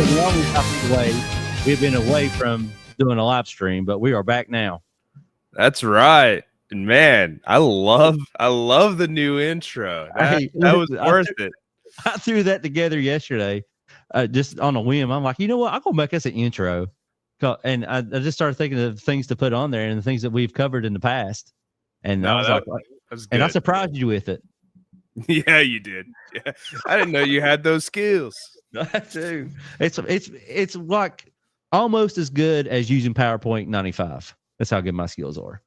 the longest time away. We've been away from doing a live stream, but we are back now. That's right. And man, I love the new intro. That Hey, that was I, worth it. I threw that together yesterday, just on a whim. I'm like, you know what? I'm gonna make us an intro, and I just started thinking of things to put on there and the things that we've covered in the past. And I No, was that, like, that was and I good. surprised you with it. Yeah, you did. Yeah. I didn't know you had those skills. I do. It's like almost as good as using PowerPoint 95. That's how good my skills are.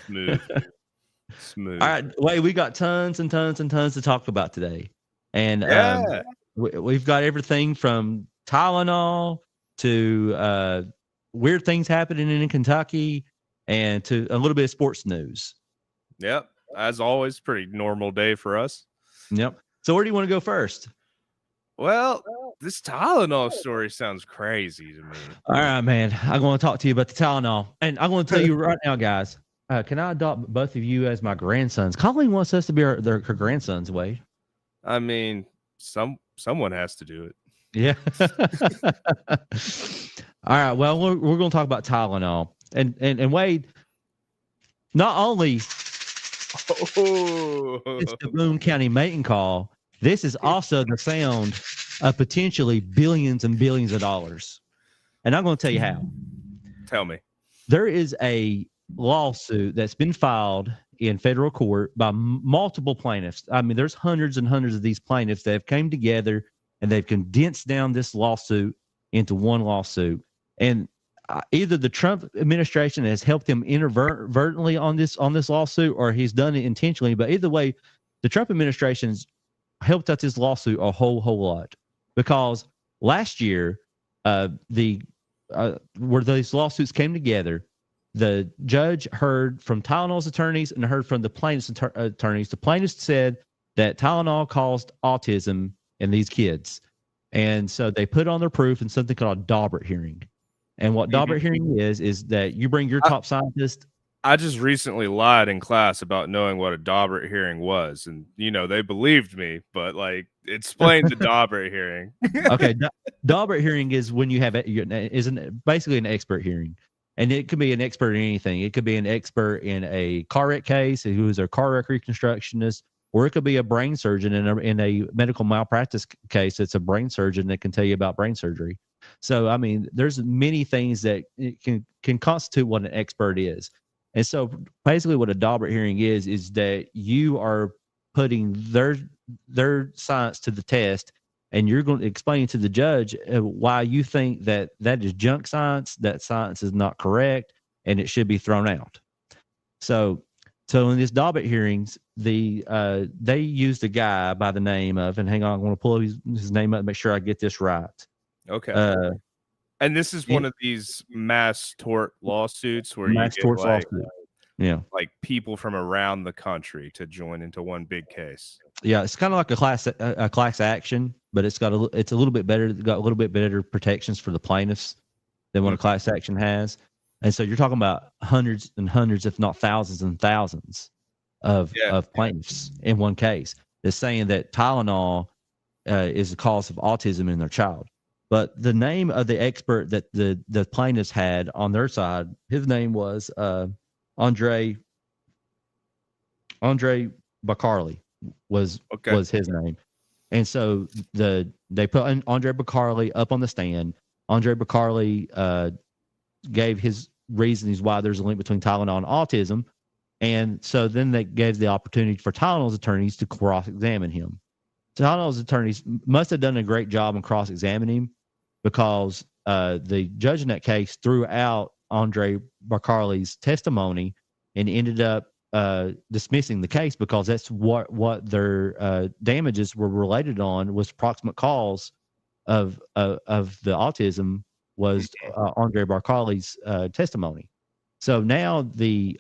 Smooth. Smooth. All right, Wade, we got tons and tons and tons to talk about today, and Yeah. we've got everything from Tylenol to weird things happening in Kentucky, and to a little bit of sports news. Yep. As always, pretty normal day for us. Yep. So where do you want to go first? Well, this Tylenol story sounds crazy to me. All right, man. I'm going to talk to you about the Tylenol, and I'm going to tell you right now, guys. Can I adopt both of you as my grandsons? Colleen wants us to be her grandsons, Wade. I mean, someone has to do it. Yeah. All right. Well, we're going to talk about Tylenol, and Wade. Not only is the Boone County mating call, this is also the sound of potentially billions and billions of dollars. And I'm going to tell you how. Tell me. There is a lawsuit that's been filed in federal court by multiple plaintiffs. I mean, there's hundreds and hundreds of these plaintiffs that have came together and they've condensed down this lawsuit into one lawsuit. And either the Trump administration has helped him inadvertently on this lawsuit, or he's done it intentionally. But either way, the Trump administration's helped out this lawsuit a whole lot, because last year, where these lawsuits came together, the judge heard from Tylenol's attorneys and heard from the plaintiff's attorneys. The plaintiffs said that Tylenol caused autism in these kids, and so they put on their proof in something called a Daubert hearing. And what Daubert hearing is that you bring your top scientist. I just recently lied in class about knowing what a Daubert hearing was, and they believed me, but explain the Daubert hearing. Okay, Daubert hearing is when you have basically an expert hearing, and it could be an expert in anything. It could be an expert in a car wreck case, who is a car wreck reconstructionist, or it could be a brain surgeon in a medical malpractice case. It's a brain surgeon that can tell you about brain surgery. So, I mean, there's many things that can constitute what an expert is. And so basically what a Daubert hearing is that you are putting their science to the test, and you're going to explain to the judge why you think that is junk science, that science is not correct, and it should be thrown out. So in this Daubert hearings, they used a guy by the name of, and hang on, I'm going to pull his name up and make sure I get this right. Okay. And this is one of these mass tort lawsuits where mass you tort get like people from around the country to join into one big case. Yeah, it's kind of like a class action, but it's a little bit better. It's got a little bit better protections for the plaintiffs than what a class action has. And so you're talking about hundreds and hundreds, if not thousands and thousands of plaintiffs in one case that's saying that Tylenol is the cause of autism in their child. But the name of the expert that the plaintiffs had on their side, his name was Andre Bacarli was his name. And so they put Andre Bacarli up on the stand. Andre Bacarli gave his reasons why there's a link between Tylenol and autism. And so then they gave the opportunity for Tylenol's attorneys to cross-examine him. Tylenol's attorneys must have done a great job in cross-examining him, because the judge in that case threw out Andre Bacarli's testimony and ended up dismissing the case, because that's what their damages were related on, was proximate cause of the autism was Andre Bacarli's testimony. So now the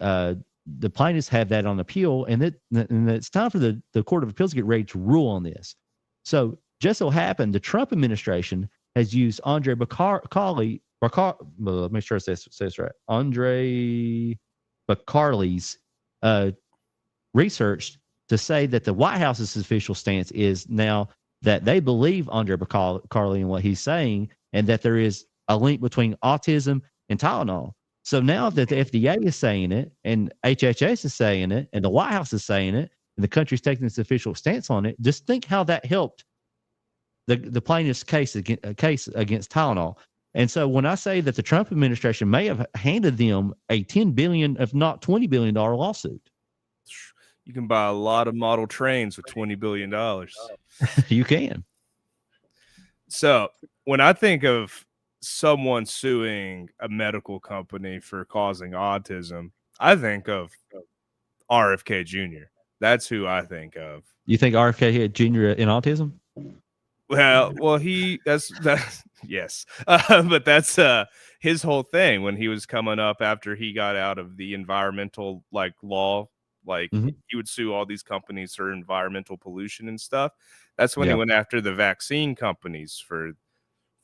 plaintiffs have that on appeal, and it's time for the Court of Appeals to get ready to rule on this. So just so happened the Trump administration has used Andre Bacarli. Let me make sure I say this right. Andre Bacarli's research to say that the White House's official stance is now that they believe Andre Carly and what he's saying, and that there is a link between autism and Tylenol. So now that the FDA is saying it, and HHS is saying it, and the White House is saying it, and the country's taking its official stance on it, just think how that helped the plaintiff's case against Tylenol. And so when I say that the Trump administration may have handed them a $10 billion, if not $20 billion lawsuit. You can buy a lot of model trains with $20 billion. You can. So when I think of someone suing a medical company for causing autism, I think of RFK Jr. That's who I think of. You think RFK had Jr. in autism? Well, that's yes, but that's his whole thing when he was coming up after he got out of the environmental law. He would sue all these companies for environmental pollution and stuff. That's when he went after the vaccine companies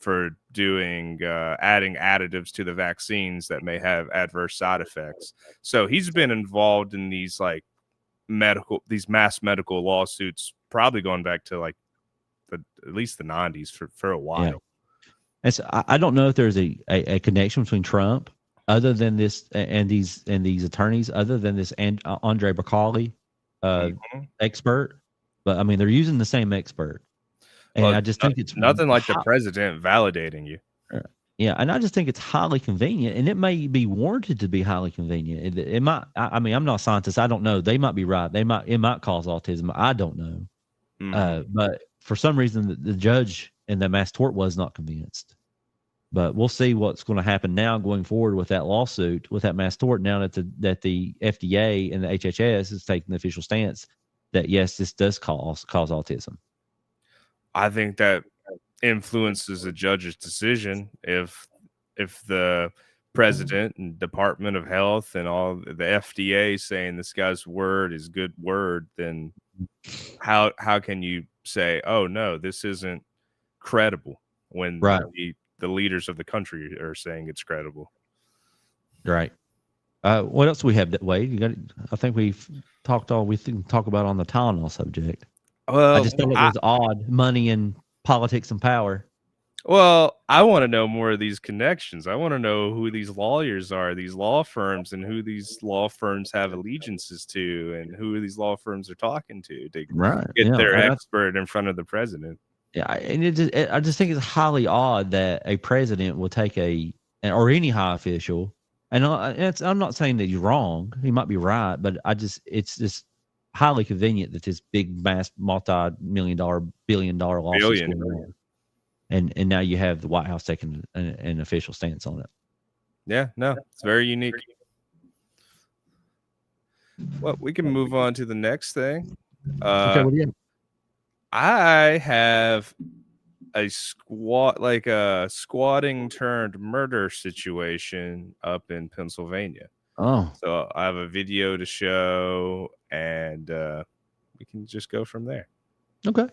for doing adding additives to the vaccines that may have adverse side effects. So he's been involved in these mass medical lawsuits, probably going back to at least the 90s for a while. Yeah. And so I don't know if there's a connection between Trump other than this and these attorneys, other than this Andre Bacali expert. But I mean, they're using the same expert. And I just think it's nothing like the president validating you. Yeah, and I just think it's highly convenient, and it may be warranted to be highly convenient. It might. I mean, I'm not a scientist. I don't know. They might be right. It might cause autism. I don't know. But for some reason, the judge in the mass tort was not convinced. But we'll see what's going to happen now going forward with that lawsuit, with that mass tort. Now that the FDA and the HHS is taking the official stance that yes, this does cause autism. I think that influences the judge's decision if the president and Department of Health and all the FDA saying this guy's word is good word, then how can you say, oh no, this isn't credible when the leaders of the country are saying it's credible? Right. What else do we have that way? I think we've talked all we can talk about on the Tylenol subject. Well, I just thought it was odd, money and politics and power. Well, I want to know more of these connections. I want to know who these lawyers are, these law firms, and who these law firms have allegiances to, and who these law firms are talking to get their expert in front of the president. Yeah, and I just think it's highly odd that a president will take or any high official, and I'm not saying that he's wrong. He might be right, but it's just highly convenient that this big, mass, multi-million-dollar, billion-dollar lawsuit is going on. And now you have the White House taking an official stance on it. Yeah, no, it's very unique. Well, we can move on to the next thing. Okay, what do you have? I have a squatting turned murder situation up in Pennsylvania. Oh, so I have a video to show, and we can just go from there. Okay.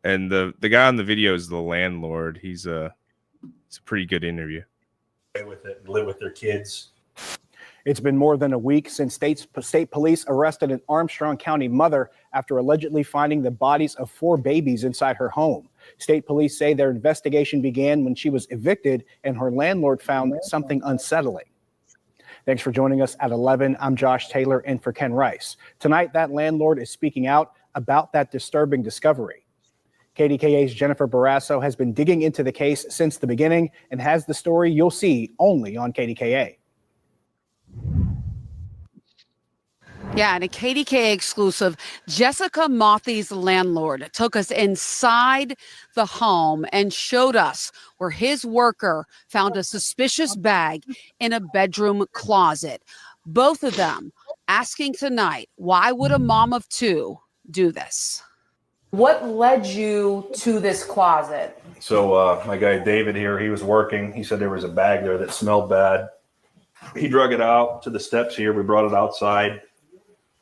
And the guy on the video is the landlord. It's a pretty good interview. With it, live with their kids. It's been more than a week since state police arrested an Armstrong County mother after allegedly finding the bodies of 4 babies inside her home. State police say their investigation began when she was evicted and her landlord found something unsettling. Thanks for joining us at 11. I'm Josh Taylor in for Ken Rice. Tonight, that landlord is speaking out about that disturbing discovery. KDKA's Jennifer Barrasso has been digging into the case since the beginning and has the story you'll see only on KDKA. Yeah, and a KDKA exclusive, Jessica Mothy's landlord took us inside the home and showed us where his worker found a suspicious bag in a bedroom closet. Both of them asking tonight, why would a mom of 2 do this? What led you to this closet? So my guy David here, he was working. He said there was a bag there that smelled bad. He drug it out to the steps here. We brought it outside.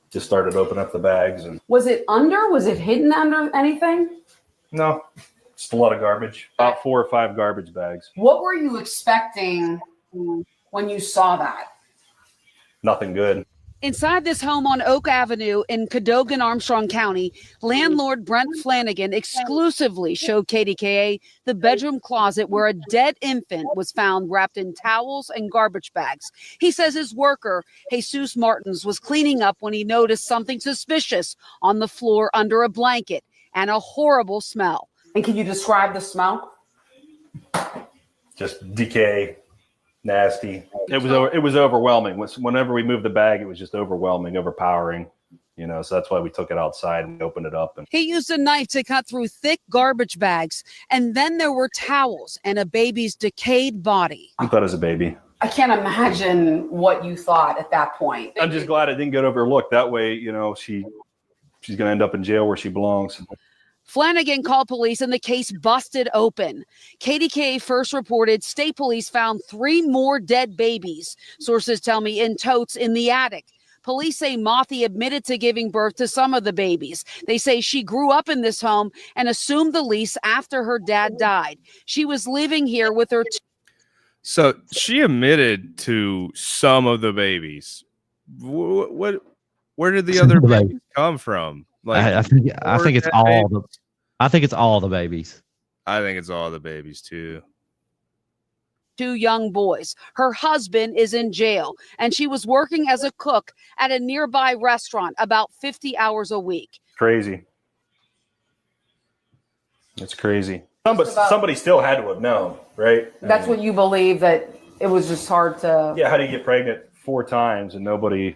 Just started opening up the bags. And was it hidden under anything? No, Just a lot of garbage. About 4 or 5 garbage bags. What were you expecting when you saw that? Nothing good. Inside this home on Oak Avenue in Cadogan, Armstrong County, landlord Brent Flanagan exclusively showed KDKA the bedroom closet where a dead infant was found wrapped in towels and garbage bags. He says his worker, Jesus Martins, was cleaning up when he noticed something suspicious on the floor under a blanket and a horrible smell. And can you describe the smell? Just decay. Nasty. It was overwhelming. Whenever we moved the bag, it was just overwhelming, overpowering. So that's why we took it outside and opened it up. And he used a knife to cut through thick garbage bags, and then there were towels and a baby's decayed body. I thought it was a baby. I can't imagine what you thought at that point. I'm just glad it didn't get overlooked. That way, she's going to end up in jail where she belongs. Flanagan called police and the case busted open. KDKA first reported state police found 3 more dead babies. Sources tell me in totes in the attic. Police say Mothy admitted to giving birth to some of the babies. They say she grew up in this home and assumed the lease after her dad died. She was living here with her. So she admitted to some of the babies. Where did the other babies come from? Like I think it's all the. I think it's all the babies. I think it's all the babies too. 2 young boys. Her husband is in jail, and she was working as a cook at a nearby restaurant about 50 hours a week. Crazy. It's crazy. Somebody still had to have known, right? That's what you believe, that it was just hard to. Yeah. How do you get pregnant 4 times and nobody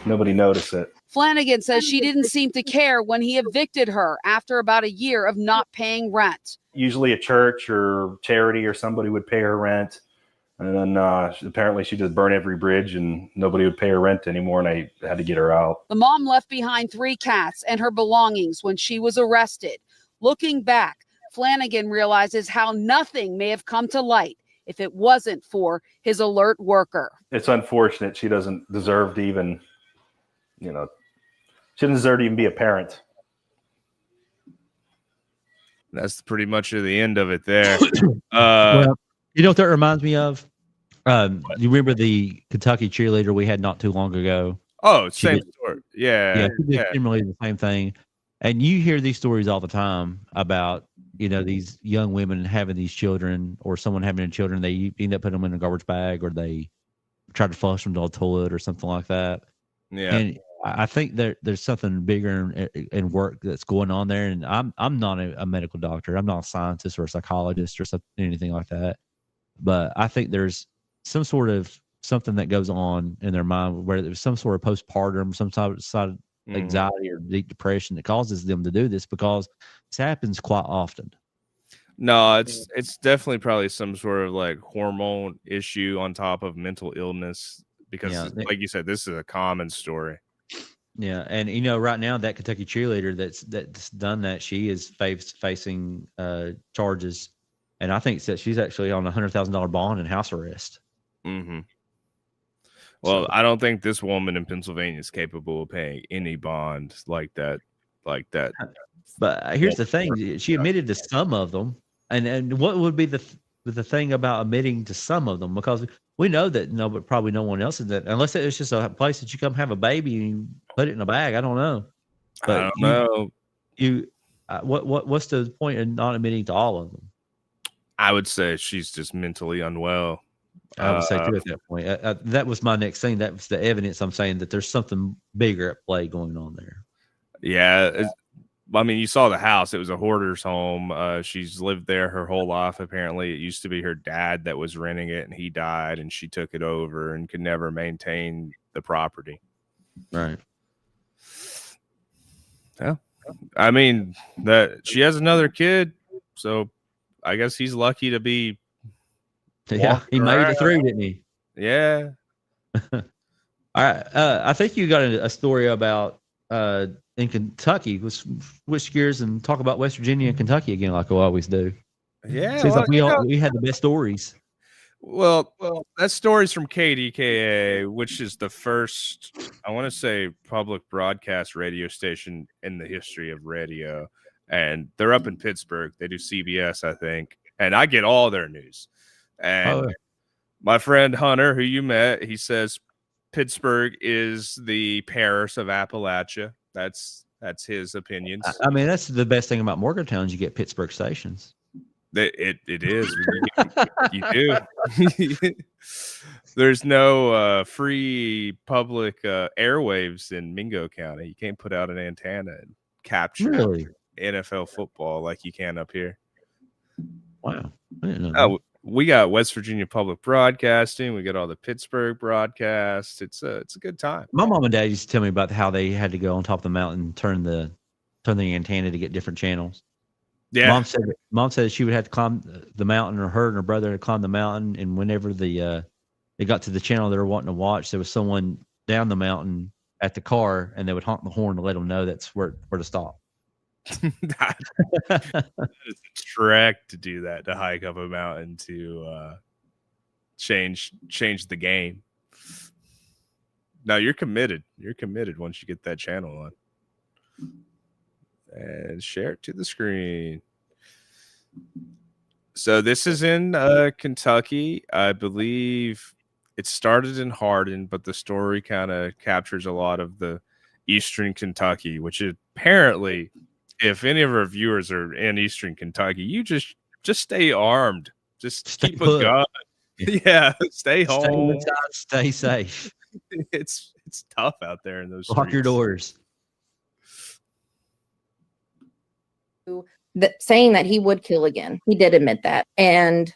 noticed it? Flanagan says she didn't seem to care when he evicted her after about a year of not paying rent. Usually a church or charity or somebody would pay her rent. And then apparently she just burned every bridge and nobody would pay her rent anymore. And I had to get her out. The mom left behind 3 cats and her belongings when she was arrested. Looking back, Flanagan realizes how nothing may have come to light if it wasn't for his alert worker. It's unfortunate. She doesn't deserve to even, she doesn't deserve to even be a parent. That's pretty much the end of it there. Well, you know what that reminds me of? You remember the Kentucky cheerleader we had not too long ago? Oh, same story. Yeah. She did similarly the same thing. And you hear these stories all the time about, these young women having these children, or someone having children. They end up putting them in a garbage bag, or they try to flush them down the toilet or something like that. Yeah. And I think there's something bigger in work that's going on there. And I'm not a medical doctor. I'm not a scientist or a psychologist or anything like that. But I think there's some sort of something that goes on in their mind where there's some sort of postpartum, some type of anxiety or deep depression that causes them to do this, because this happens quite often. No, it's definitely probably some sort of like hormone issue on top of mental illness, because like you said, this is a common story. Yeah, and right now that Kentucky cheerleader that's done that, she is facing charges, and I think that she's actually on $100,000 bond and house arrest. Mm-hmm. Well, I don't think this woman in Pennsylvania is capable of paying any bond like that. But here's the thing: she admitted to some of them, and what would be the thing about admitting to some of them? Because we know that probably no one else is that, unless it's just a place that you come have a baby and you put it in a bag. I don't know. But I don't know. What's the point in not admitting to all of them? I would say she's just mentally unwell. I would say too at that point. That was my next thing. That was the evidence. I'm saying that there's something bigger at play going on there. Yeah. I mean, you saw the house. It was a hoarder's home. She's lived there her whole life. Apparently, it used to be her dad that was renting it, and he died, and she took it over and could never maintain the property. Right. Yeah. I mean, that she has another kid, so I guess he's lucky to be. Yeah, he made it through, didn't he? Yeah. All right. I think you got a story about in Kentucky. Let's switch gears and talk about West Virginia and Kentucky again, like we always do. Yeah. Seems like we had the best stories. Well, that story's from KDKA, which is the first, I want to say, public broadcast radio station in the history of radio. and they're up in Pittsburgh. They do CBS, I think, and I get all their news. And my friend Hunter, who you met, he says Pittsburgh is the Paris of Appalachia. That's his opinions. I mean, that's the best thing about Morgantown is you get Pittsburgh stations. It is. You do. There's no really public airwaves in Mingo County. You can't put out an antenna and capture NFL football like you can up here. Wow. I didn't know that. We got West Virginia Public Broadcasting. We got all the Pittsburgh broadcasts. It's a good time. My mom and dad used to tell me about how they had to go on top of the mountain and turn the antenna to get different channels. Yeah. Mom said she would have to climb the mountain, or her and her brother to climb the mountain. And whenever they got to the channel they were wanting to watch, there was someone down the mountain at the car, and they would honk the horn to let them know that's where to stop. That is a trek to do that, to hike up a mountain to change the game. Now you're committed. You're committed once you get that channel on. And share it to the screen. So this is in Kentucky. I believe it started in Hardin, but the story kind of captures a lot of the Eastern Kentucky, which is apparently, if any of our viewers are in Eastern Kentucky, you just stay armed. Just keep a gun. Yeah, stay home. Stay safe. It's tough out there in those Lock your doors. Saying that he would kill again. He did admit that. And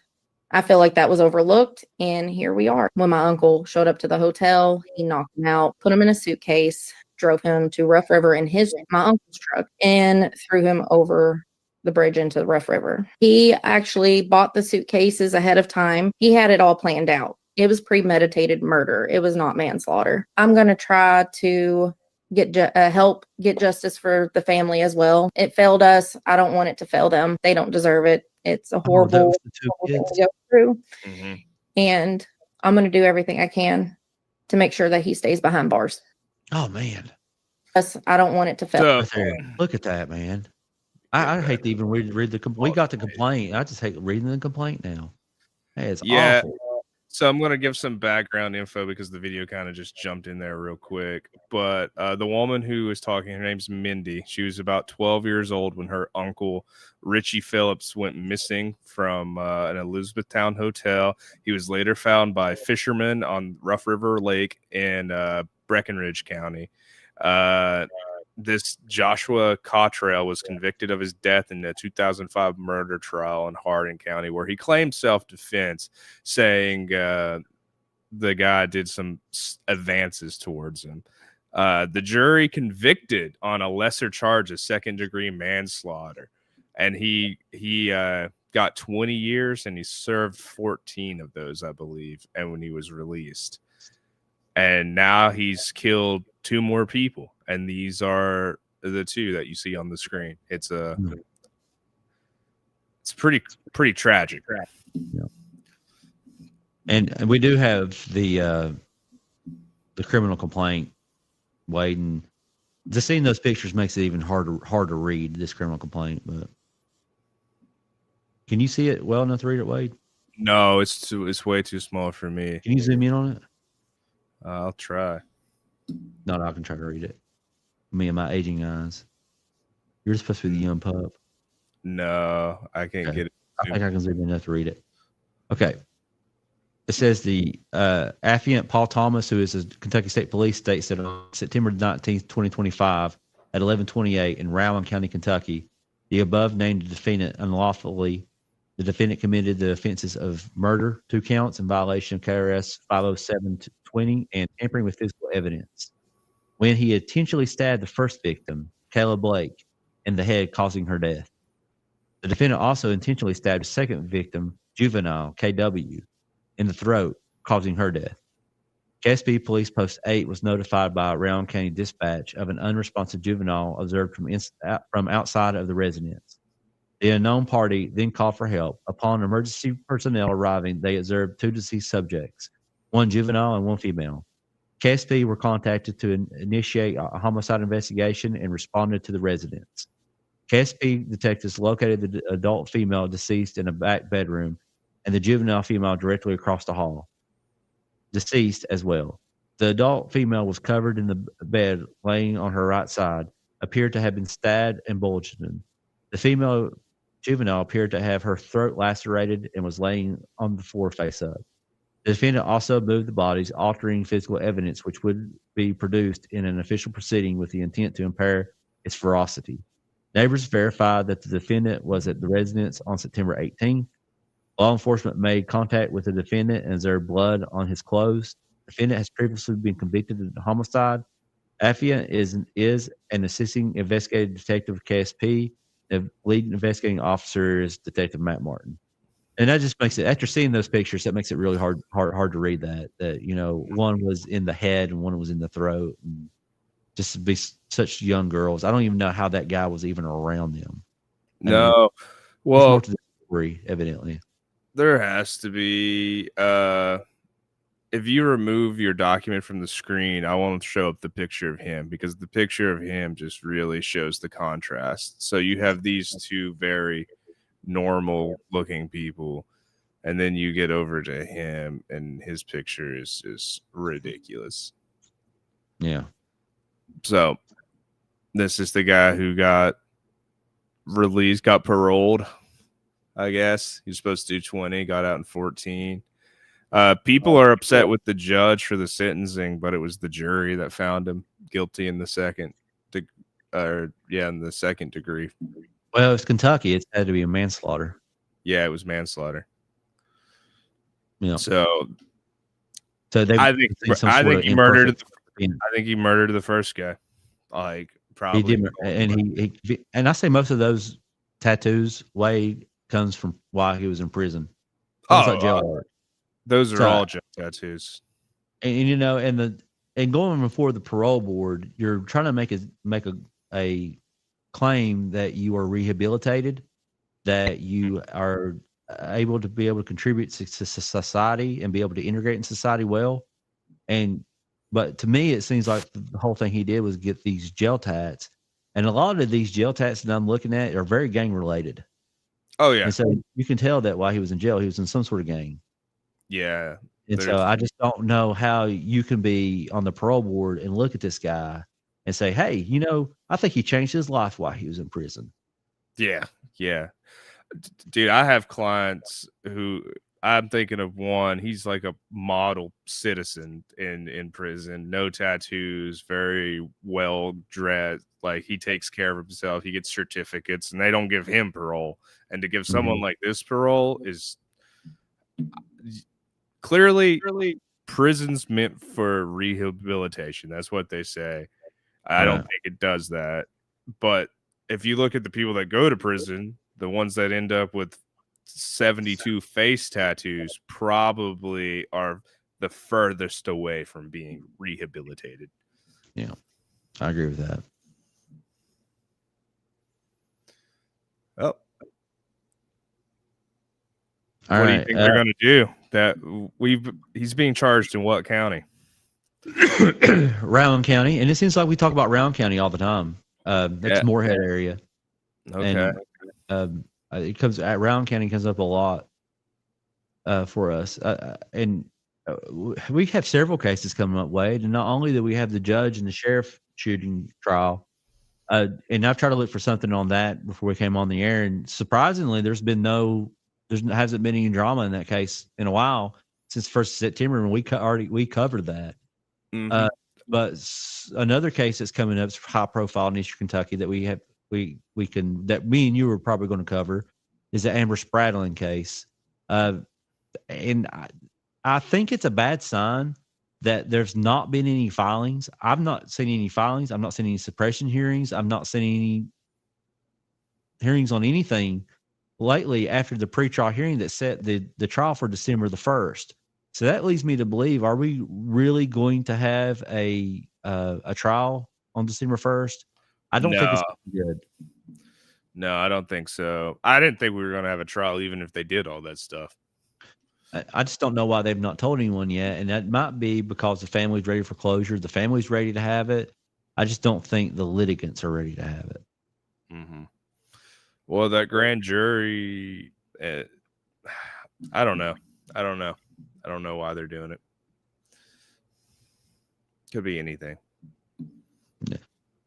I feel like that was overlooked. And here we are. When my uncle showed up to the hotel, he knocked him out, put him in a suitcase, drove him to Rough River in my uncle's truck, and threw him over the bridge into the Rough River. He actually bought the suitcases ahead of time. He had it all planned out. It was premeditated murder. It was not manslaughter. I'm going to try to help get justice for the family as well. It failed us. I don't want it to fail them. They don't deserve it. It's a horrible thing to go through. Mm-hmm. And I'm going to do everything I can to make sure that he stays behind bars. Oh man. I don't want it to fail. Look at that, man. I hate to even read the complaint. We got the complaint. I just hate reading the complaint now. Hey, it's awful. So I'm going to give some background info because the video kind of just jumped in there real quick. But the woman who was talking, her name's Mindy. She was about 12 years old when her uncle, Richie Phillips, went missing from an Elizabethtown hotel. He was later found by fishermen on Rough River Lake in Breckinridge County. This Joshua Cottrell was convicted of his death in the 2005 murder trial in Hardin County, where he claimed self-defense, saying the guy did some advances towards him. The jury convicted on a lesser charge of second-degree manslaughter, and he got 20 years, and he served 14 of those, I believe, and when he was released. And now he's killed 2 more people, and these are the 2 that you see on the screen. It's pretty tragic. Yeah. And we do have the criminal complaint, Wade, and just seeing those pictures makes it even hard to read this criminal complaint. But can you see it well enough to read it, Wade? No, it's way too small for me. Can you zoom in on it? I'll try. No, I can try to read it. Me and my aging eyes. You're supposed to be the young pup. No, I can't get it. I think I can zoom in enough to read it. Okay. It says the affiant Paul Thomas, who is a Kentucky State Police, states that on September 19th, 2025, at 11:28 in Rowan County, Kentucky, the above named defendant unlawfully. The defendant committed the offenses of murder, 2 counts in violation of KRS 507-20, and tampering with physical evidence. When he intentionally stabbed the first victim, Kayla Blake, in the head, causing her death. The defendant also intentionally stabbed a second victim, juvenile KW, in the throat, causing her death. KSP Police Post 8 was notified by Rowan County Dispatch of an unresponsive juvenile observed from outside of the residence. The unknown party then called for help. Upon emergency personnel arriving, they observed 2 deceased subjects, 1 juvenile and 1 female. KSP were contacted to initiate a homicide investigation and responded to the residence. KSP detectives located the adult female deceased in a back bedroom and the juvenile female directly across the hall, deceased as well. The adult female was covered in the bed, laying on her right side, appeared to have been stabbed and bulged in. The female juvenile appeared to have her throat lacerated and was laying on the floor face up. The defendant also moved the bodies, altering physical evidence which would be produced in an official proceeding with the intent to impair its veracity. Neighbors verified that the defendant was at the residence on September 18th. Law enforcement made contact with the defendant and observed blood on his clothes. The defendant has previously been convicted of homicide. Afia is an assisting investigative detective of KSP. The lead investigating officer is Detective Matt Martin. And that just makes it, after seeing those pictures, that makes it really hard to read that, one was in the head and one was in the throat. And just to be such young girls. I don't even know how that guy was even around them. No. Well, to the story, evidently. There has to be, if you remove your document from the screen, I won't show up the picture of him because the picture of him just really shows the contrast. So you have these two very normal looking people, and then you get over to him and his picture is just ridiculous. Yeah. So this is the guy who got released, got paroled, I guess. He's supposed to do 20, got out in 14. People are upset with the judge for the sentencing, but it was the jury that found him guilty in the second degree. Well, it's Kentucky. It had to be a manslaughter. Yeah, it was manslaughter. Yeah. So I think he murdered. I think he murdered the first guy. Like probably. He did, and I say most of those tattoos comes from while he was in prison. Those are all jail tattoos. And going before the parole board, you're trying to make a claim that you are rehabilitated, that you are able to contribute to society and be able to integrate in society well. But to me, it seems like the whole thing he did was get these jail tats, and a lot of these jail tats that I'm looking at are very gang related. Oh yeah, and so you can tell that while he was in jail, he was in some sort of gang. Yeah, and so I just don't know how you can be on the parole board and look at this guy and say, "Hey, I think he changed his life while he was in prison." Yeah, dude, I have clients who I'm thinking of one. He's like a model citizen in prison, no tattoos, very well dressed. Like he takes care of himself. He gets certificates, and they don't give him parole. And to give someone like this parole is clearly prison's meant for rehabilitation. That's what they say. I don't think it does that. But if you look at the people that go to prison, the ones that end up with 72 face tattoos probably are the furthest away from being rehabilitated. Yeah, I agree with that. Oh. What do you think they're going to do? He's being charged in what county? Rowan County, and it seems like we talk about Rowan County all the time. That's Moorhead area. Okay. And it comes at Rowan County comes up a lot for us, and we have several cases coming up, Wade. And not only that, we have the judge and the sheriff shooting trial, and I've tried to look for something on that before we came on the air, and surprisingly, there hasn't been any drama in that case in a while since 1st of September, and we covered that. Mm-hmm. But another case that's coming up is high profile in Eastern Kentucky that that me and you were probably going to cover is the Amber Spradlin case. And I think it's a bad sign that there's not been any filings. I've not seen any filings. I'm not seeing any suppression hearings. I'm not seeing any hearings on anything lately after the pretrial hearing that set the trial for December the 1st. So that leads me to believe, are we really going to have a trial on December 1st? I don't think it's good. No, I don't think so. I didn't think we were going to have a trial, even if they did all that stuff. I just don't know why they've not told anyone yet. And that might be because the family's ready for closure. The family's ready to have it. I just don't think the litigants are ready to have it. Mm-hmm. Well, that grand jury, I don't know. I don't know why they're doing it. Could be anything.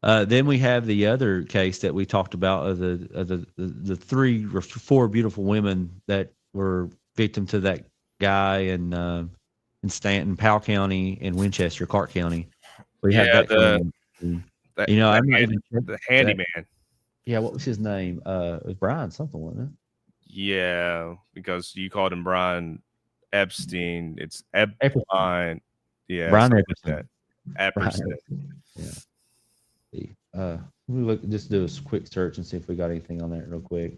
Then we have the other case that we talked about of the 3 or 4 beautiful women that were victim to that guy in Stanton, Powell County, and Winchester, Clark County. We have that coming. The handyman. Yeah, what was his name? It was Brian something, wasn't it? Yeah, because you called him Brian Epstein. It's Brian. Yeah, Brian Epstein. Epstein. Yeah. We just do a quick search and see if we got anything on that real quick.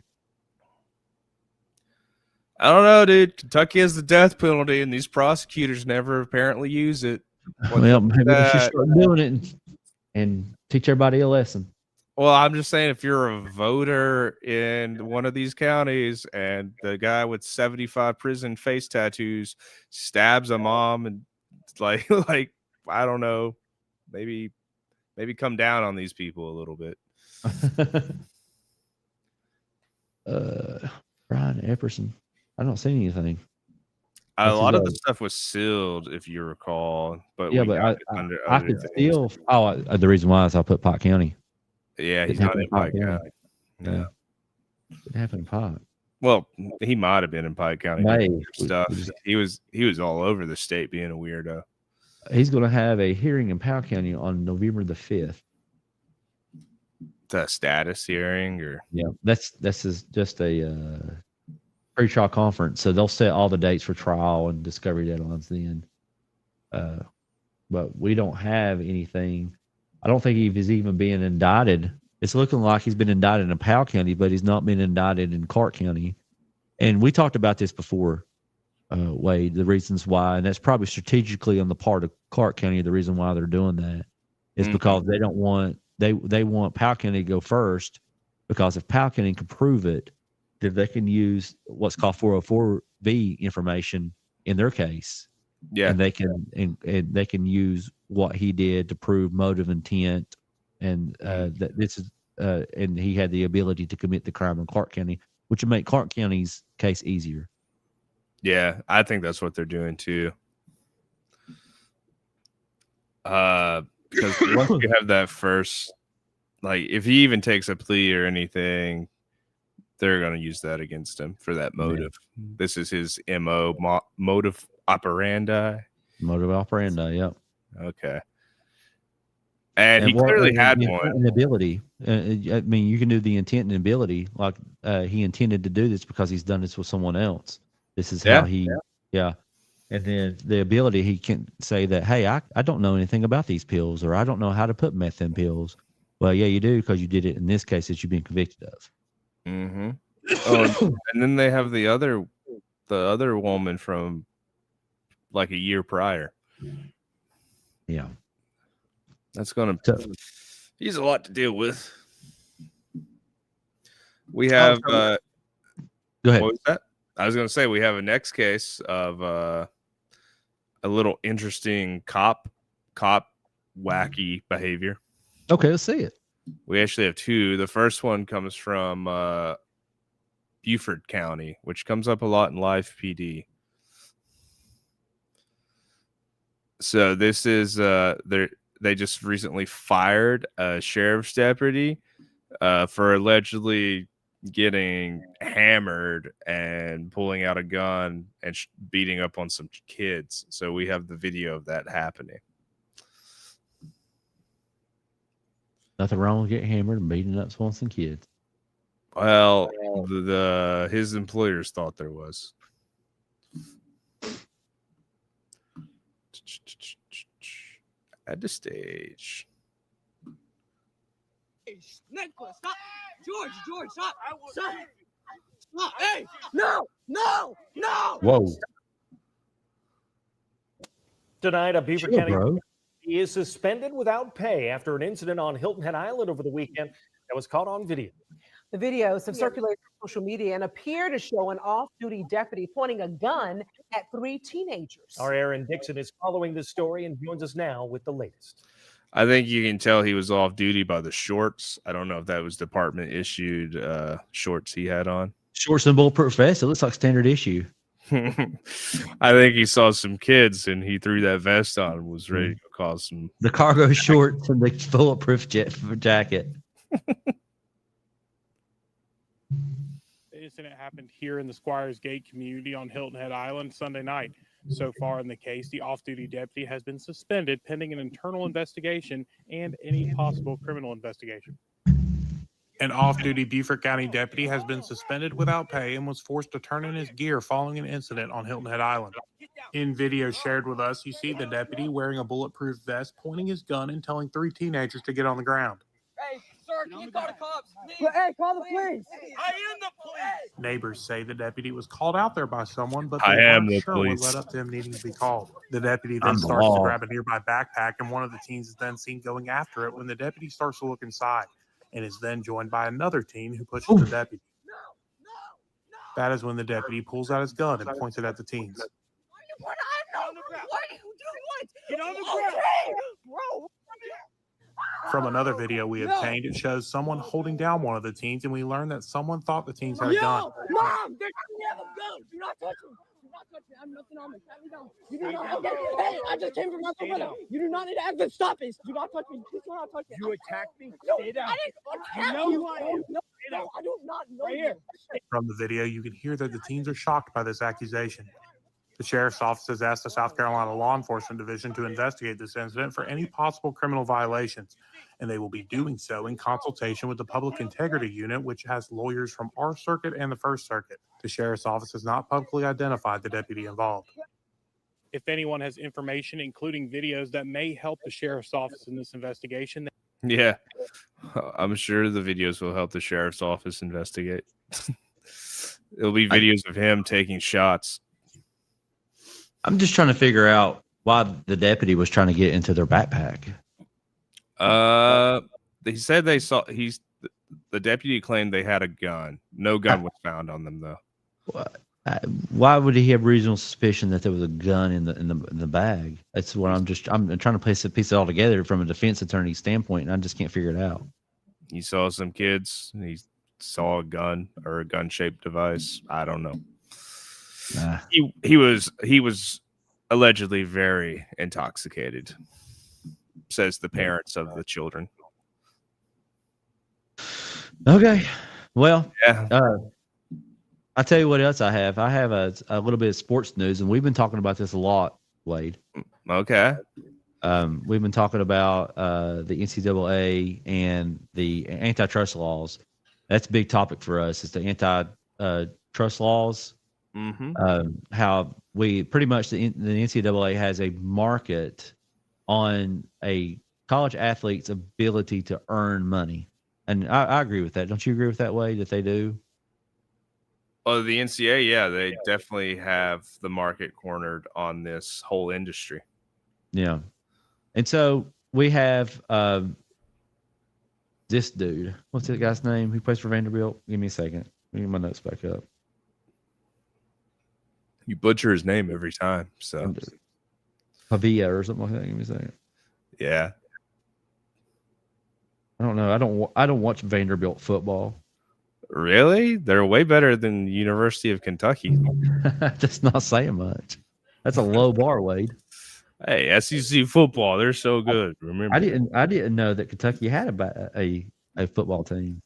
I don't know, dude. Kentucky has the death penalty, and these prosecutors never apparently use it. Well, maybe we should start doing it and teach everybody a lesson. Well, I'm just saying, if you're a voter in one of these counties and the guy with 75 prison face tattoos stabs a mom and like I don't know, maybe come down on these people a little bit. Brian Epperson. I don't see anything. A lot of the stuff was sealed, if you recall. But yeah, but I could still. The reason why is I put Pike County. Yeah, he's not in Pike County. Yeah, it happened in Pike. Well, he might have been in Pike County. Stuff. He was all over the state being a weirdo. He's going to have a hearing in Powell County on November the 5th. The status hearing, or that's just a pre-trial conference, so they'll set all the dates for trial and discovery deadlines then. But we don't have anything. I don't think he's even being indicted. It's looking like he's been indicted in Powell County, but he's not been indicted in Clark County. And we talked about this before, Wade, the reasons why, and that's probably strategically on the part of Clark County. The reason why they're doing that is because they don't want they want Powell County to go first, because if Powell County can prove it, then they can use what's called 404B information in their case. Yeah, and they can and they can use what he did to prove motive, intent, and that this is and he had the ability to commit the crime in Clark County, which would make Clark County's case easier. Yeah, I think that's what they're doing too. Because once you have that first, like, if he even takes a plea or anything, they're going to use that against him for that motive. Yeah. This is his MO, motive operandi. Motive operandi, yep. Okay. And he clearly had one. And ability. I mean, you can do the intent and ability. Like, he intended to do this because he's done this with someone else. This is how he, And then the ability, he can say that, hey, I don't know anything about these pills, or I don't know how to put meth in pills. Well, yeah, you do, because you did it in this case that you've been convicted of. Mm-hmm. Oh, and then they have the other woman from like a year prior. Yeah. That's going to, he's a lot to deal with. We have, go ahead. What was that? I was going to say, we have a next case of a little interesting cop wacky behavior. Okay, let's see it. We actually have two. The first one comes from Beaufort County, which comes up a lot in Live PD. So this is they just recently fired a sheriff's deputy for allegedly getting hammered and pulling out a gun and beating up on some kids. So we have the video of that happening. Nothing wrong with getting hammered and beating up some kids. Well, his employers thought there was. At the stage. Nicholas, stop! George, stop! Stop! Hey! No! Whoa! Tonight, a Beaver County he is suspended without pay after an incident on Hilton Head Island over the weekend that was caught on video. The videos have circulated on social media and appear to show an off-duty deputy pointing a gun at 3 teenagers. Our Aaron Dixon is following this story and joins us now with the latest. I think you can tell he was off duty by the shorts. I don't know if that was department issued shorts he had on. Shorts and bulletproof vest. It looks like standard issue. I think he saw some kids and he threw that vest on and was ready to cause some. The cargo shorts and the bulletproof jacket. The incident happened here in the Squires Gate community on Hilton Head Island Sunday night. So far in the case, the off-duty deputy has been suspended pending an internal investigation and any possible criminal investigation. An off-duty Beaufort County deputy has been suspended without pay and was forced to turn in his gear following an incident on Hilton Head Island. In video shared with us, you see the deputy wearing a bulletproof vest, pointing his gun and telling 3 teenagers to get on the ground. Hey, sir, can you call the cops? Hey, call the police. I am the police. Neighbors say the deputy was called out there by someone, but I they am weren't the sure police. what led up to him needing to be called. The deputy then I'm the starts to law. grab a nearby backpack, and one of the teens is then seen going after it when the deputy starts to look inside, and is then joined by another teen who pushes the deputy. That is when the deputy pulls out his gun and points it at the teens. What are you doing? Get on the ground. Bro. From another video we obtained, it shows someone holding down one of the teens, and we learn that someone thought the teens had a gun. Mom, they have a gun. Do not touch him. Do not touch me. I have nothing on me. Pat me down. You do not. Okay. Hey, I just came from my brother. You do not need to act. Stop this. Do not touch me. Please do not touch me. You attacked me. No, stay down. I didn't attack you. Know who I am. No, I do not know right here. From the video, you can hear that the teens are shocked by this accusation. The sheriff's office has asked the South Carolina Law Enforcement Division to investigate this incident for any possible criminal violations, and they will be doing so in consultation with the Public Integrity Unit, which has lawyers from our circuit and the First Circuit. The sheriff's office has not publicly identified the deputy involved. If anyone has information, including videos that may help the sheriff's office in this investigation. Yeah, I'm sure the videos will help the sheriff's office investigate. It'll be videos of him taking shots. I'm just trying to figure out why the deputy was trying to get into their backpack. They said they saw the deputy claimed they had a gun. No gun was found on them though. Why would he have reasonable suspicion that there was a gun in the bag? That's what I'm trying to piece it all together from a defense attorney standpoint, and I just can't figure it out. He saw some kids. He saw a gun or a gun-shaped device. I don't know. Nah. He was allegedly very intoxicated, says the parents of the children. Okay, well, yeah. I'll tell you what else I have. I have a little bit of sports news, and we've been talking about this a lot, Wade. Okay. We've been talking about the NCAA and the antitrust laws. That's a big topic for us. It's the antitrust laws. Mm-hmm. How we pretty much the NCAA has a market on a college athlete's ability to earn money, and I agree with that. Don't you agree with that, Wade? That they do. Oh, the NCAA, yeah, they definitely have the market cornered on this whole industry. Yeah, and so we have this dude. What's that guy's name? Who plays for Vanderbilt? Give me a second. Let me get my notes back up. You butcher his name every time. So Pavia or something like that. Give me a second. Yeah. I don't know. I don't watch Vanderbilt football. Really? They're way better than the University of Kentucky. That's not saying much. That's a low bar, Wade. Hey, SEC football, they're so good. Remember, I didn't know that Kentucky had a football team.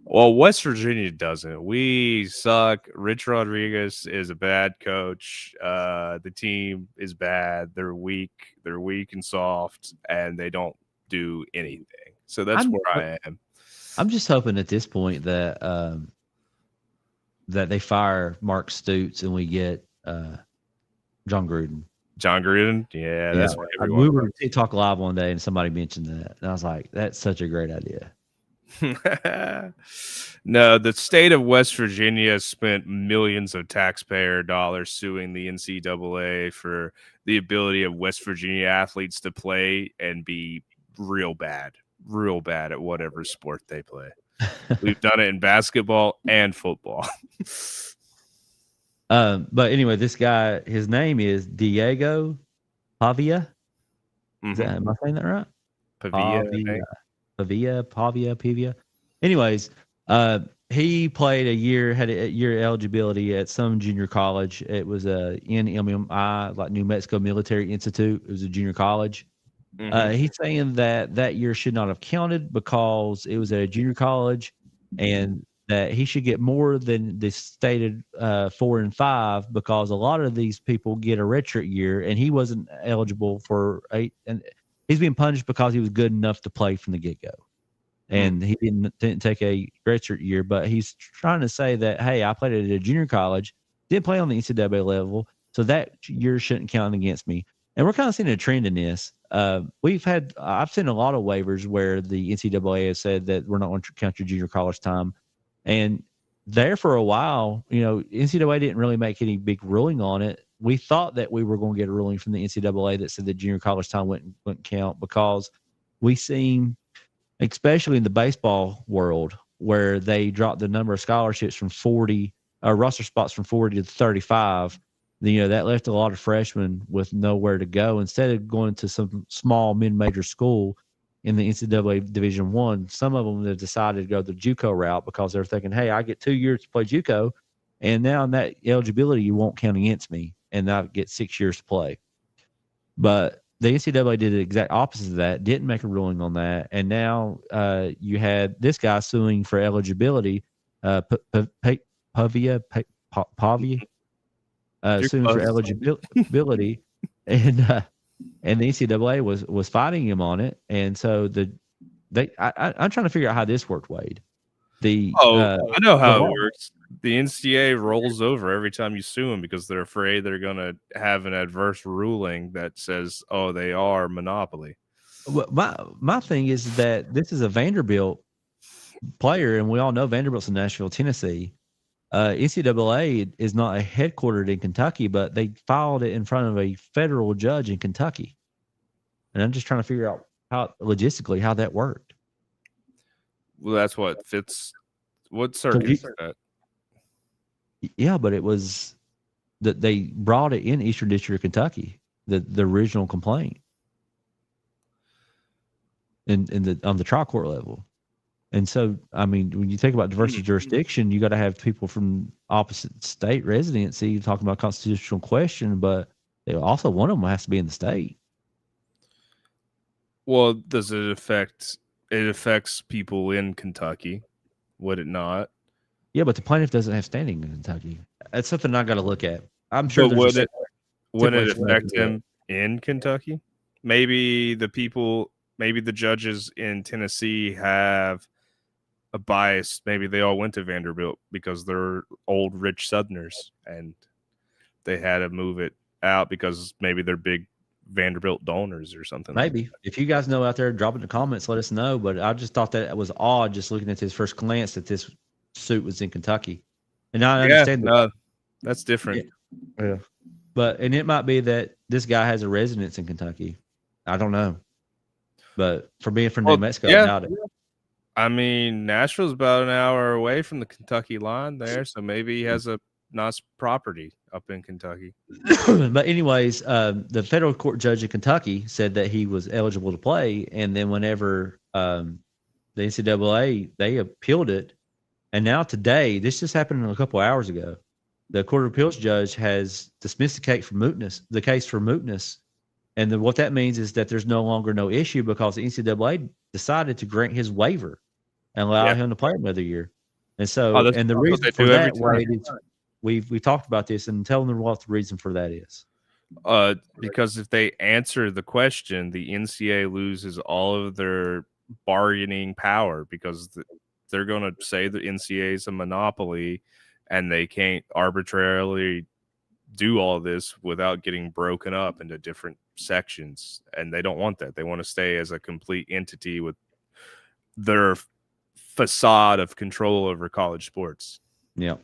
Well, West Virginia doesn't. We suck. Rich Rodriguez is a bad coach. The team is bad. They're weak. They're weak and soft, and they don't do anything. So that's where I am. I'm just hoping at this point that that they fire Mark Stoops and we get John Gruden. John Gruden, yeah. That's what everyone. We were on TikTok Live one day and somebody mentioned that, and I was like, "That's such a great idea." No, the state of West Virginia spent millions of taxpayer dollars suing the NCAA for the ability of West Virginia athletes to play and be real bad at whatever sport they play. We've done it in basketball and football. But anyway, this guy, his name is Diego Pavia. Mm-hmm. Am I saying that right? Pavia. Anyways, he played a year, had a year eligibility at some junior college. It was a NMMI, like New Mexico Military Institute. It was a junior college. He's saying that year should not have counted because it was at a junior college, and that he should get more than the stated 4 and 5 because a lot of these people get a redshirt year, and he wasn't eligible for 8. And he's being punished because he was good enough to play from the get go, and he didn't take a redshirt year. But he's trying to say that, hey, I played at a junior college, didn't play on the NCAA level, so that year shouldn't count against me. And we're kind of seeing a trend in this. I've seen a lot of waivers where the NCAA has said that we're not going to count your junior college time. And there for a while, NCAA didn't really make any big ruling on it. We thought that we were going to get a ruling from the NCAA that said that junior college time wouldn't count because we seen, especially in the baseball world, where they dropped the number of scholarships from 40, roster spots from 40 to 35. That left a lot of freshmen with nowhere to go. Instead of going to some small mid-major school in the NCAA Division I, some of them have decided to go the JUCO route because they're thinking, hey, I get 2 years to play JUCO, and now in that eligibility, you won't count against me, and I get 6 years to play. But the NCAA did the exact opposite of that, didn't make a ruling on that, and now you had this guy suing for eligibility, Pavia, suing for eligibility, and the NCAA was fighting him on it, and so I'm trying to figure out how this worked, Wade. I know how it works. The NCAA rolls over every time you sue them because they're afraid they're going to have an adverse ruling that says, "Oh, they are monopoly." Well, my thing is that this is a Vanderbilt player, and we all know Vanderbilt's in Nashville, Tennessee. NCAA is not headquartered in Kentucky, but they filed it in front of a federal judge in Kentucky. And I'm just trying to figure out how logistically how that worked. Well, that's what fits. What circuit is that? Yeah, but it was that they brought it in Eastern District of Kentucky, the original complaint, on the trial court level. And so, I mean, when you think about diversity of jurisdiction, you got to have people from opposite state residency talking about constitutional question, but also one of them has to be in the state. Well, does it affect? It affects people in Kentucky, would it not? Yeah, but the plaintiff doesn't have standing in Kentucky. That's something I got to look at. I'm sure. But would it affect him in Kentucky? Maybe the judges in Tennessee have a bias. Maybe they all went to Vanderbilt because they're old rich Southerners and they had to move it out because maybe they're big Vanderbilt donors or something. Maybe. If you guys know out there, drop it in the comments, let us know. But I just thought that it was odd just looking at this first glance that this suit was in Kentucky. And I understand that's different. Yeah. And it might be that this guy has a residence in Kentucky. I don't know. But for being from New Mexico, I doubt it. I mean, Nashville's about an hour away from the Kentucky line there, so maybe he has a nice property up in Kentucky. But anyways, the federal court judge in Kentucky said that he was eligible to play, and then whenever the NCAA, they appealed it, and now today, this just happened a couple hours ago, the Court of Appeals judge has dismissed the case for mootness. And what that means is that there's no longer no issue because the NCAA decided to grant his waiver and allow him to play another year. And so, and the reason for that, Wade, is we talked about this, and tell them what the reason for that is. Because if they answer the question, the NCAA loses all of their bargaining power because they're going to say the NCAA is a monopoly and they can't arbitrarily do all this without getting broken up into different sections. And they don't want that. They want to stay as a complete entity with their facade of control over college sports. Yeah.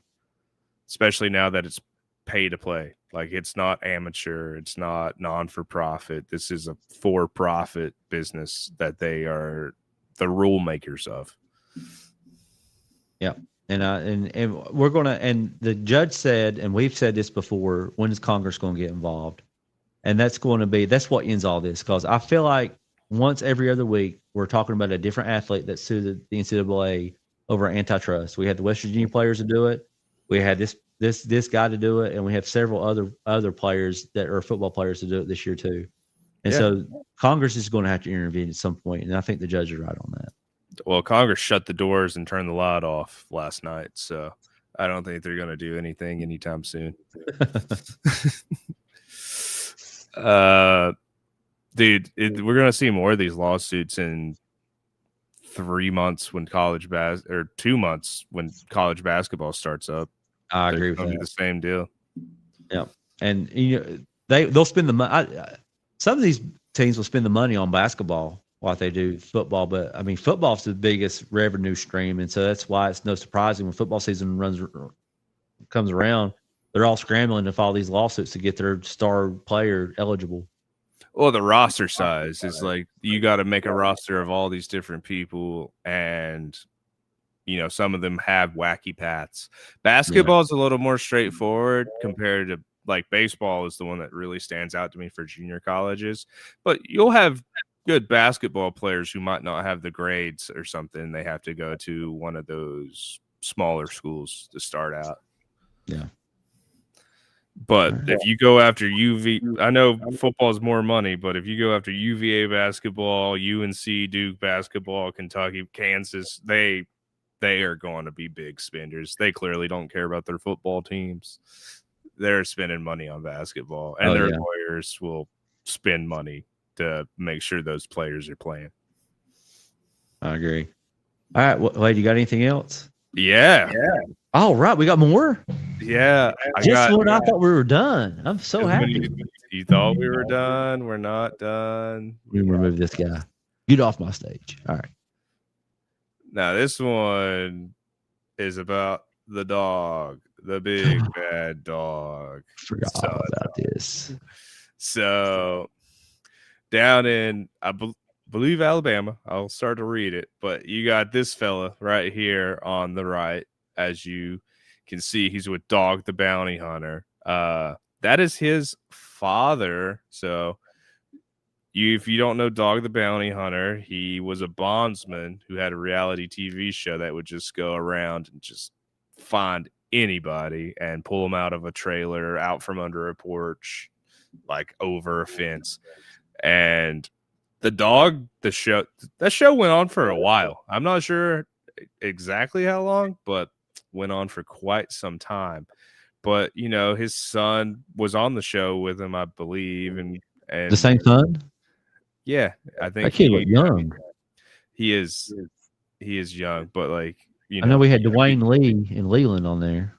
Especially now that it's pay to play. Like, it's not amateur, it's not non-for-profit. This is a for-profit business that they are the rule makers of. Yeah. And we're going to, and the judge said, and we've said this before, when is Congress going to get involved? And that's going to be, that's what ends all this. Because I feel like once every other week, we're talking about a different athlete that sued the NCAA over antitrust. We had the West Virginia players to do it. We had this guy to do it, and we have several other players that are football players to do it this year too. And so Congress is going to have to intervene at some point, and I think the judge is right on that. Well, Congress shut the doors and turned the light off last night, so I don't think they're going to do anything anytime soon. Dude, we're going to see more of these lawsuits in 3 months when 2 months when college basketball starts up. I agree with that. The same deal. Yeah, and they'll spend the money. Some of these teams will spend the money on basketball like they do football, but I mean, football's the biggest revenue stream, and so that's why it's no surprising when football season comes around, they're all scrambling to file these lawsuits to get their star player eligible. Well, the roster size is like you got to make a roster of all these different people, and some of them have wacky paths. Basketball is a little more straightforward compared to like baseball is the one that really stands out to me for junior colleges. But you'll have good basketball players who might not have the grades or something. They have to go to one of those smaller schools to start out. Yeah. But if you go after I know football is more money, but if you go after UVA basketball, UNC, Duke basketball, Kentucky, Kansas, they are going to be big spenders. They clearly don't care about their football teams. They're spending money on basketball, and their lawyers will spend money to make sure those players are playing. I agree. All right, Wade, you got anything else? Yeah. All right, we got more. Yeah. I thought we were done. I'm so happy. You thought we were done. We're not done. We remove this guy. Get off my stage. All right. Now, this one is about the dog, the big bad dog. Forgot about this. So, down in, I believe, Alabama, I'll start to read it, but you got this fella right here on the right. As you can see, he's with Dog the Bounty Hunter. That is his father. So, if you don't know Dog the Bounty Hunter, he was a bondsman who had a reality TV show that would just go around and just find anybody and pull them out of a trailer, out from under a porch, like over a fence. And that show went on for a while. I'm not sure exactly how long, but went on for quite some time. But his son was on the show with him, I believe, and the same son. Yeah, I think that kid was young. He is young, but like I know we had Dwayne Lee and Leland on there.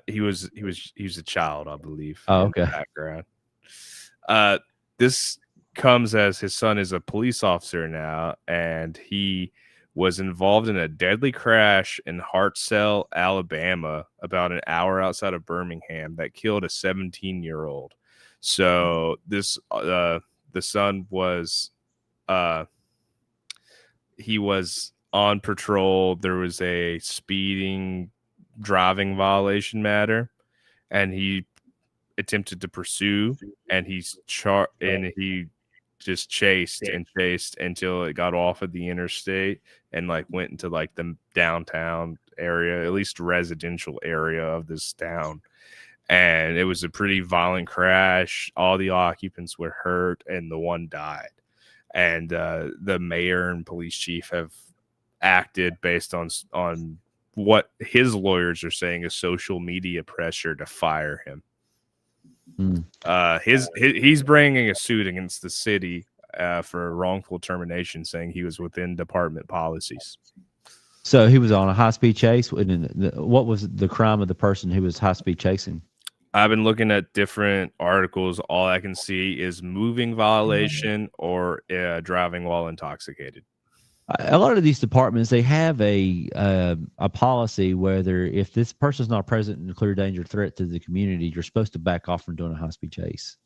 He was a child, I believe. Oh, okay. In the background. This comes as his son is a police officer now, and he was involved in a deadly crash in Hartselle, Alabama, about an hour outside of Birmingham that killed a 17-year-old. So this the son was he was on patrol. There was a speeding driving violation matter, and he attempted to pursue, and he just chased until it got off of the interstate and like went into like the downtown area, at least residential area of this town. And it was a pretty violent crash. All the occupants were hurt, and the one died. And the mayor and police chief have acted based on what his lawyers are saying is social media pressure to fire him. He's bringing a suit against the city for wrongful termination, saying he was within department policies. So he was on a high-speed chase. What was the crime of the person who was high-speed chasing? I've been looking at different articles. All I can see is moving violation or driving while intoxicated. A lot of these departments, they have a policy whether if this person's not present in a clear danger threat to the community, you're supposed to back off from doing a high-speed chase.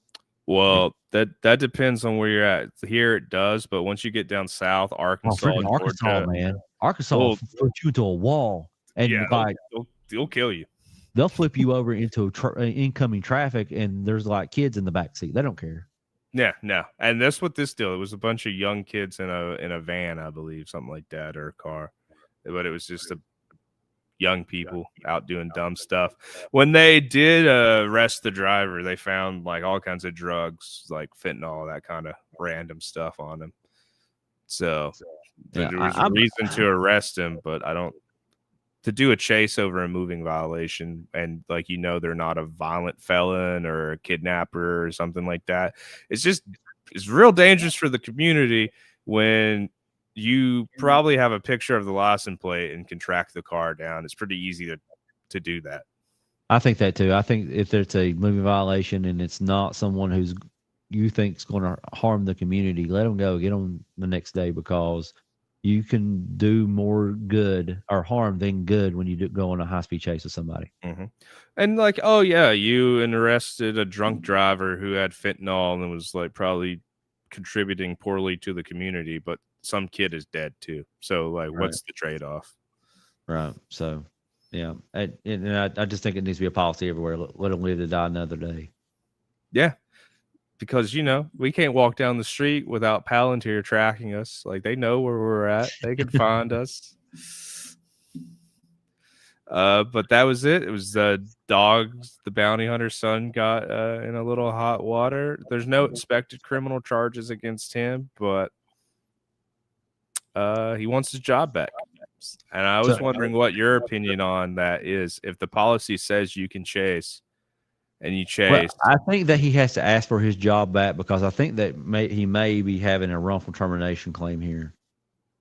Well, that depends on where you're at. Here it does, but once you get down south, Arkansas, Arkansas, man, Arkansas will put you to a wall, and they'll kill you. They'll flip you over into incoming traffic, and there's like kids in the back seat. They don't care. Yeah, no. And that's what this deal. It was a bunch of young kids in a van, I believe, something like that, or a car. But it was just a young people out doing dumb stuff. When they did arrest the driver, they found like all kinds of drugs, like fentanyl, that kind of random stuff on him. So there was a reason to arrest him, but to do a chase over a moving violation, and like, they're not a violent felon or a kidnapper or something like that. It's real dangerous for the community when you probably have a picture of the license plate and can track the car down. It's pretty easy to do that. I think that too. I think if there's a moving violation and it's not someone who's you think is going to harm the community, let them go. Get them the next day, because you can do more good or harm than good when you go on a high-speed chase with somebody. Mm-hmm. And like, oh yeah, you arrested a drunk driver who had fentanyl and was like probably contributing poorly to the community, but some kid is dead too. So like, what's the trade-off? Right. So, yeah. I just think it needs to be a policy everywhere. Let them live to die another day. Yeah. Because, we can't walk down the street without Palantir tracking us. Like, they know where we're at. They can find us. But that was it. It was the bounty hunter's son got in a little hot water. There's no expected criminal charges against him, but he wants his job back. And I was wondering what your opinion on that is. If the policy says you can chase, and you chase. Well, I think that he has to ask for his job back, because I think that he may be having a wrongful termination claim here.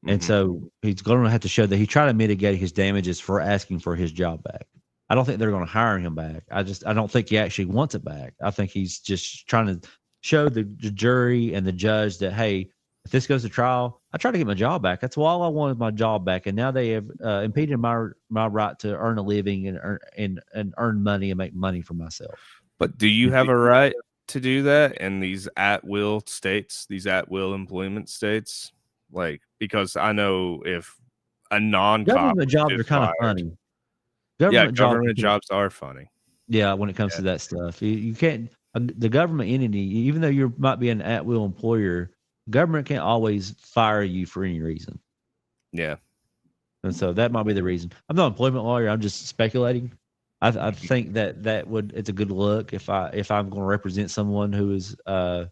And so he's going to have to show that he tried to mitigate his damages for asking for his job back. I don't think they're going to hire him back. I don't think he actually wants it back. I think he's just trying to show the jury and the judge that, hey, if this goes to trial, I tried to get my job back. That's all I wanted, my job back. And now they have impeded my right to earn a living and earn money and make money for myself. But do you have a right to do that in these at-will states, these at-will employment states? Like, because I know if a non-cop government jobs are kind of funny. Government jobs are funny. Yeah, when it comes to that stuff, you can't. The government entity, even though you might be an at-will employer, government can't always fire you for any reason. Yeah. And so that might be the reason. I'm not an employment lawyer. I'm just speculating. I think that it's a good look if I'm going to represent someone who is going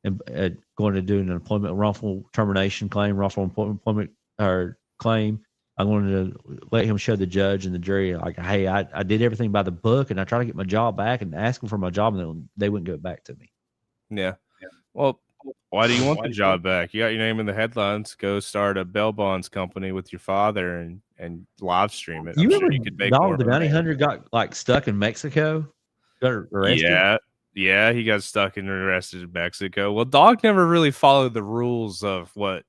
to do an wrongful termination claim, wrongful employment or claim. I'm going to let him show the judge and the jury, like, hey, I did everything by the book, and I tried to get my job back and ask them for my job, and they wouldn't give it back to me. Yeah. Well, why do you want the job back? You got your name in the headlines. Go start a bail bonds company with your father and live stream it. You remember you could make the bounty hunter got like stuck in Mexico? Got arrested? Yeah, he got stuck and arrested in Mexico. Well, Dog never really followed the rules of what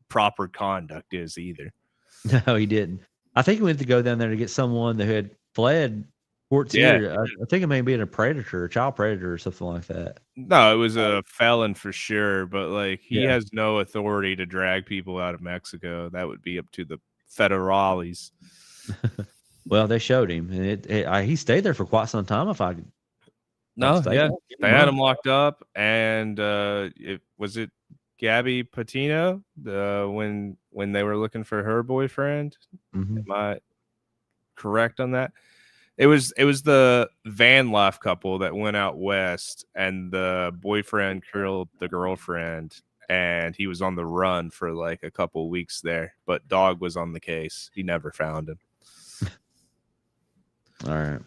proper conduct is either. No, he didn't. I think he went to go down there to get someone that had fled courts here. I think it may be a predator, a child predator or something like that. No, it was a felon for sure, but like he has no authority to drag people out of Mexico. That would be up to the federales. Well, they showed him, and he stayed there for quite some time. They had him locked up, and it Gabby Patino, when they were looking for her boyfriend. Am I correct on that? It was the van life couple that went out west, and the boyfriend killed the girlfriend, and he was on the run for like a couple weeks there. But Dog was on the case. He never found him. All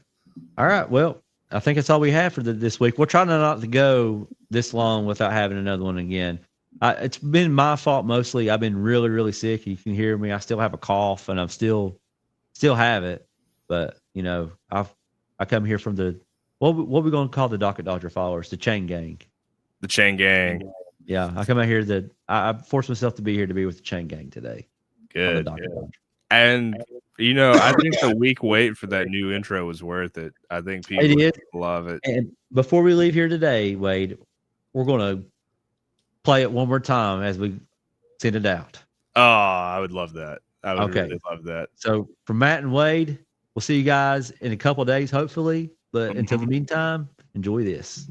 right. Well, I think that's all we have for this week. We're trying not to go this long without having another one again. It's been my fault mostly. I've been really, really sick. You can hear me. I still have a cough, and I'm still have it. But I come here from the what we going to call the Docket Dodger followers, the chain gang. The chain gang. Yeah, I come out here I forced myself to be here to be with the chain gang today. Good. And I think the week wait for that new intro was worth it. I think people love it. And before we leave here today, Wade, we're going to play it one more time as we send it out. Oh, I would love that. I would really love that. So for Matt and Wade, we'll see you guys in a couple of days, hopefully. But until the meantime, enjoy this.